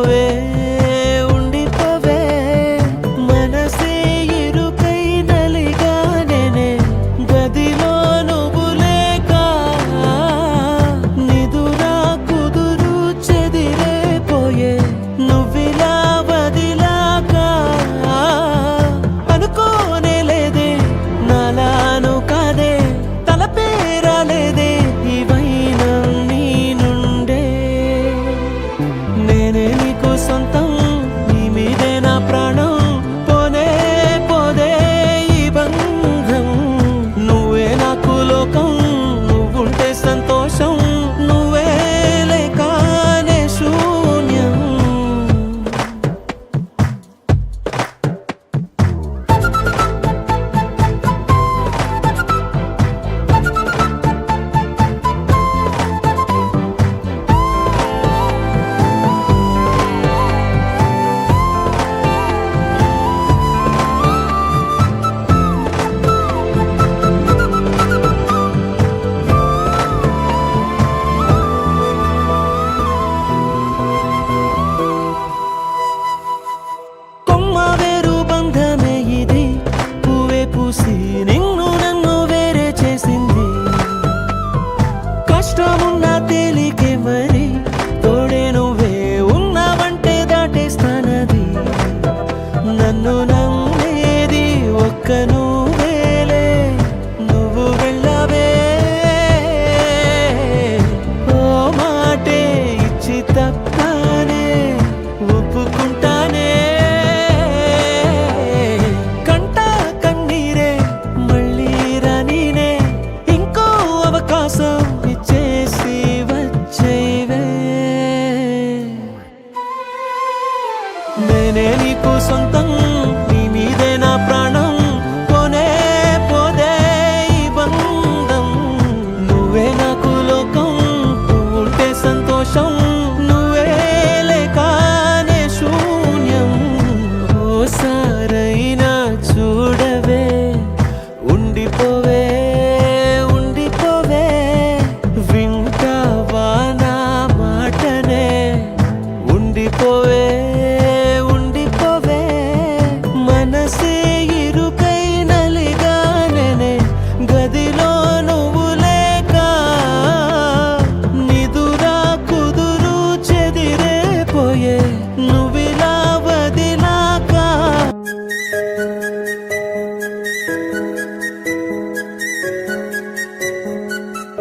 నువ్వే ఉండిపోవే మనసే ఇరుకై నలిగానే గదిలో నువ్వు లేక నిదురా కుదురు చెదిరేపోయే నువ్విలా వదిలాక అనుకోనే లేదే నాలాను కాదే తలపేరాలేదే ఇవైనా నీ నుండే నేనే నీకు సొంతం నీ మీదే నా ప్రాణం పోనే పోదే ఈ బంధం నువ్వే నాకు లోకం నువ్వుంటే సంతోషం నువ్వే లేకానే శూన్యం కొమ్మ వేరు బంధమే ఇది పువ్వే పూసి నిన్ను నన్ను వేరే చేసింది కష్టమున్నా తేలికే మరి తోడే నువ్వే ఉన్నావంటే దాటేస్తానది నన్ను నమ్మేది ఒక్క నువ్వేలే నువ్వు వెళ్ళవే ఓ మాటే ఇచ్చి తప్పానే ఒప్పుకుంటానే కంట కన్నీరే మళ్ళీ రానీనే ఇంకో అవకాశం ఇచ్చేసి వచ్చేవే నేనే నీకు సొంతం